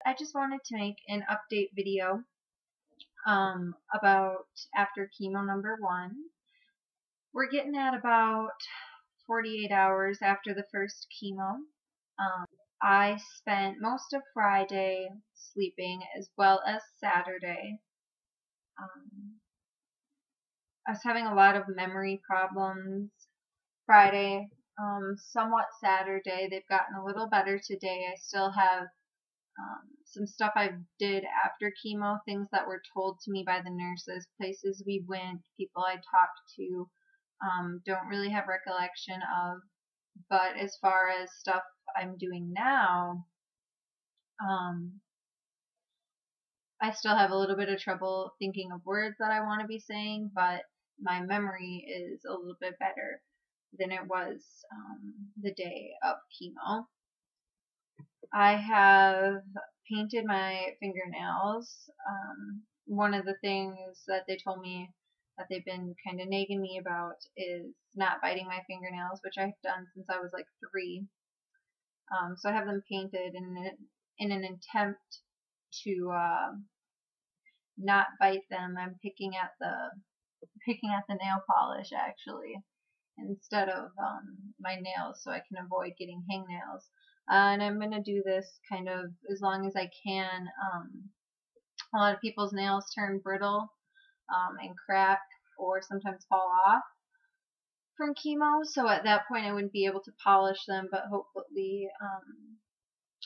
I just wanted to make an update video about after chemo number 1. We're getting at about 48 hours after the first chemo. I spent most of Friday sleeping as well as Saturday. I was having a lot of memory problems Friday, somewhat Saturday. They've gotten a little better today. I still have some stuff I did after chemo, things that were told to me by the nurses, places we went, people I talked to, don't really have recollection of. But as far as stuff I'm doing now, I still have a little bit of trouble thinking of words that I want to be saying, but my memory is a little bit better than it was the day of chemo. I have painted my fingernails. One of the things that they told me that they've been kind of nagging me about is not biting my fingernails, which I've done since I was like 3. So I have them painted in an attempt to not bite them. I'm picking at the nail polish actually instead of my nails, so I can avoid getting hangnails. And I'm going to do this kind of as long as I can. A lot of people's nails turn brittle and crack or sometimes fall off from chemo, so at that point I wouldn't be able to polish them, but hopefully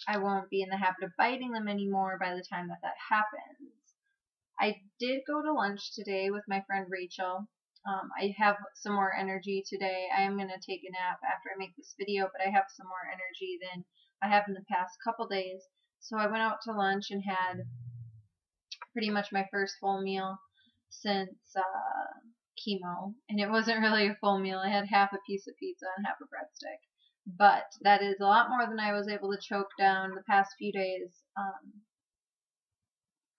I won't be in the habit of biting them anymore by the time that happens. I did go to lunch today with my friend Rachel. I have some more energy today. I am going to take a nap after I make this video, but I have some more energy than I have in the past couple days. So I went out to lunch and had pretty much my first full meal since chemo. And it wasn't really a full meal. I had half a piece of pizza and half a breadstick. But that is a lot more than I was able to choke down the past few days.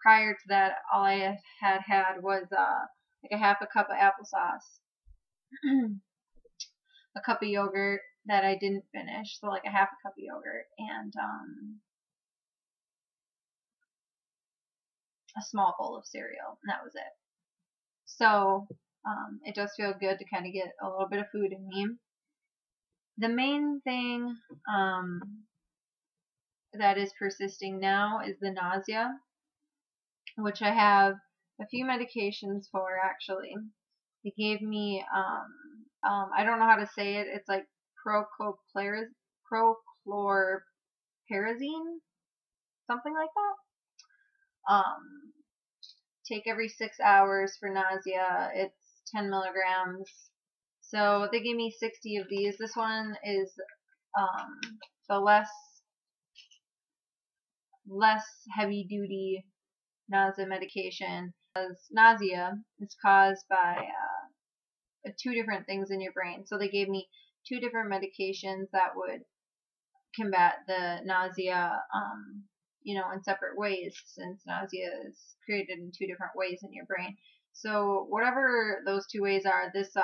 Prior to that, all I had was like a half a cup of applesauce, a cup of yogurt that I didn't finish, so like a half a cup of yogurt, and a small bowl of cereal, and that was it. So it does feel good to kind of get a little bit of food in me. The main thing that is persisting now is the nausea, which I have a few medications for actually. They gave me, I don't know how to say it, it's like prochlorperazine, something like that. Take every 6 hours for nausea. It's 10 milligrams. So they gave me 60 of these. This one is the less heavy duty nausea medication, because nausea is caused by 2 different things in your brain. So they gave me 2 different medications that would combat the nausea, in separate ways, since nausea is created in 2 different ways in your brain. So whatever those 2 ways are, this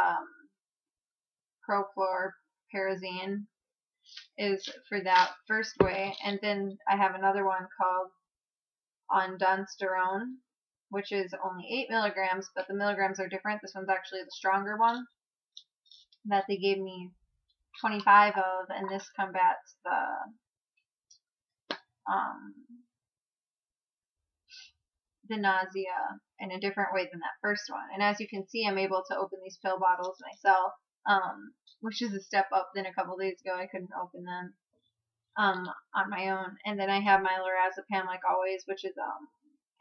prochlorperazine is for that first way, and then I have another one called ondansetron, which is only 8 milligrams, but the milligrams are different. This one's actually the stronger one that they gave me 25 of, and this combats the nausea in a different way than that first one. And as you can see, I'm able to open these pill bottles myself, which is a step up than a couple days ago. I couldn't open them on my own. And then I have my lorazepam, like always, which is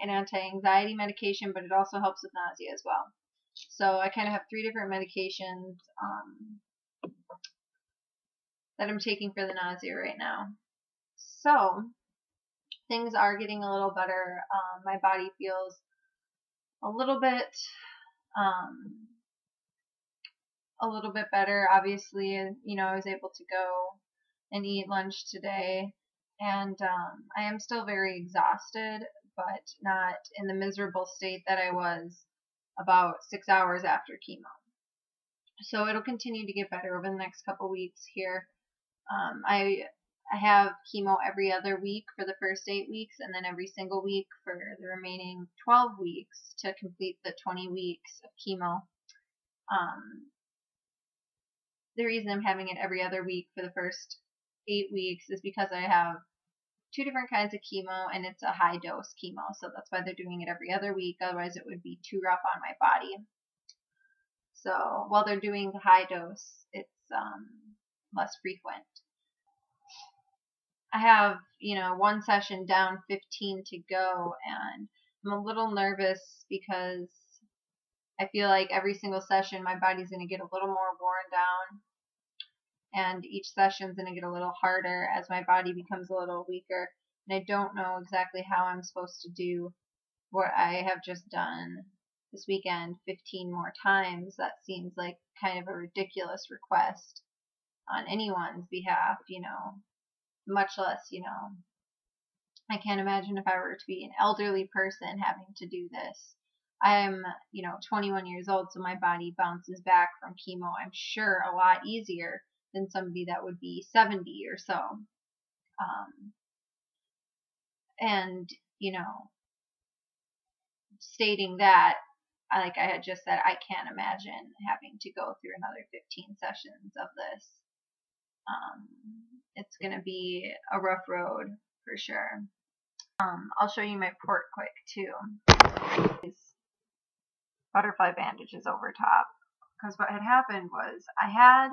an anti-anxiety medication, but it also helps with nausea as well. So I kind of have 3 different medications that I'm taking for the nausea right now. So things are getting a little better. My body feels a little bit better. Obviously, I was able to go and eat lunch today, and I am still very exhausted, but not in the miserable state that I was about 6 hours after chemo. So it'll continue to get better over the next couple weeks here. I I have chemo every other week for the first 8 weeks, and then every single week for the remaining 12 weeks to complete the 20 weeks of chemo. The reason I'm having it every other week for the first 8 weeks is because I have 2 different kinds of chemo, and it's a high dose chemo, so that's why they're doing it every other week. Otherwise it would be too rough on my body. So while they're doing the high dose, it's less frequent. I have, one session down, 15 to go, and I'm a little nervous because I feel like every single session my body's going to get a little more worn down, and each session's going to get a little harder as my body becomes a little weaker, and I don't know exactly how I'm supposed to do what I have just done this weekend 15 more times. That seems like kind of a ridiculous request on anyone's behalf, much less, I can't imagine if I were to be an elderly person having to do this. I'm, 21 years old, so my body bounces back from chemo, I'm sure, a lot easier than somebody that would be 70 or so. And, stating that, like I had just said, I can't imagine having to go through another 15 sessions of this. It's going to be a rough road for sure. I'll show you my port quick too. These butterfly bandages over top, because what had happened was I had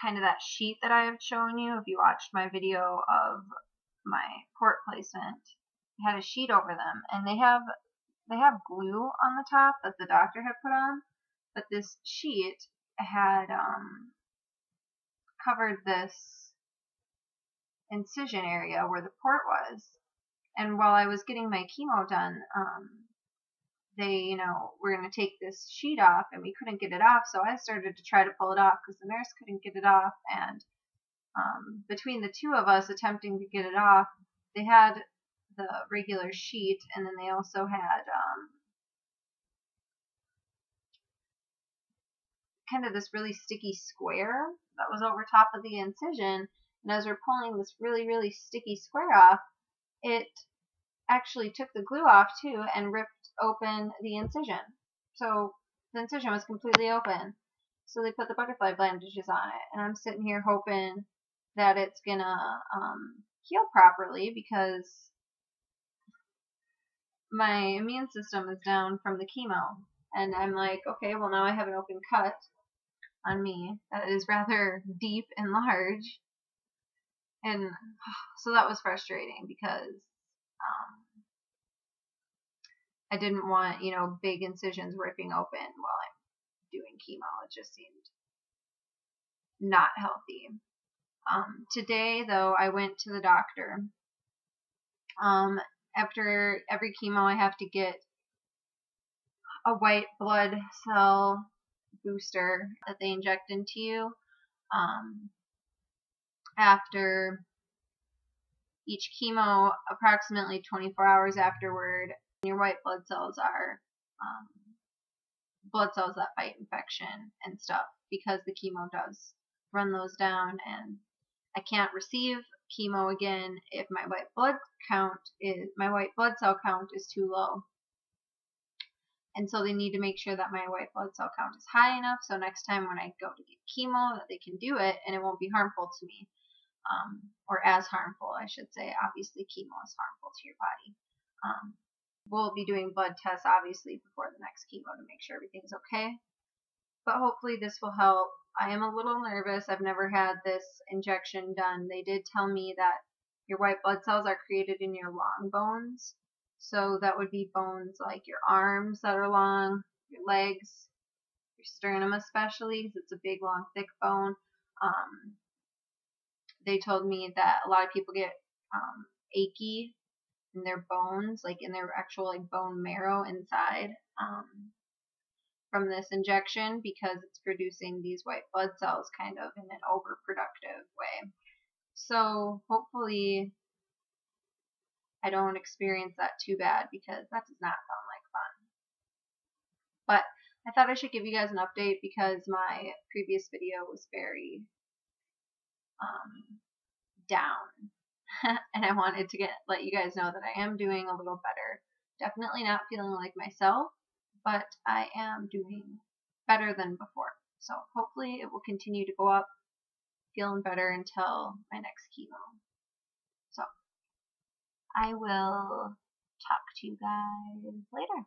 kind of that sheet that I have shown you if you watched my video of my port placement. I had a sheet over them, and they have glue on the top that the doctor had put on, but this sheet had covered this incision area where the port was. And while I was getting my chemo done, they, were going to take this sheet off, and we couldn't get it off, so I started to try to pull it off because the nurse couldn't get it off, and between the two of us attempting to get it off, they had the regular sheet, and then they also had kind of this really sticky square that was over top of the incision, and as we're pulling this really, really sticky square off, it actually took the glue off too and ripped open the incision. So the incision was completely open. So they put the butterfly bandages on it, and I'm sitting here hoping that it's gonna heal properly, because my immune system is down from the chemo, and I'm like, okay, well now I have an open cut on me that is rather deep and large, and so that was frustrating because I didn't want, big incisions ripping open while I'm doing chemo. It just seemed not healthy. Today, though, I went to the doctor. After every chemo, I have to get a white blood cell booster that they inject into you. After each chemo, approximately 24 hours afterward, your white blood cells are blood cells that fight infection and stuff, because the chemo does run those down, and I can't receive chemo again if my white blood cell count is too low. And so they need to make sure that my white blood cell count is high enough, so next time when I go to get chemo, that they can do it and it won't be harmful to me, or as harmful, I should say. Obviously, chemo is harmful to your body. We'll be doing blood tests, obviously, before the next chemo to make sure everything's okay. But hopefully this will help. I am a little nervous. I've never had this injection done. They did tell me that your white blood cells are created in your long bones. So that would be bones like your arms that are long, your legs, your sternum especially, because it's a big, long, thick bone. They told me that a lot of people get achy in their bones, like in their actual bone marrow inside, from this injection, because it's producing these white blood cells kind of in an overproductive way. So hopefully I don't experience that too bad, because that does not sound like fun. But I thought I should give you guys an update because my previous video was very down. And I wanted to let you guys know that I am doing a little better. Definitely not feeling like myself, but I am doing better than before. So hopefully it will continue to go up, feeling better until my next chemo. So I will talk to you guys later.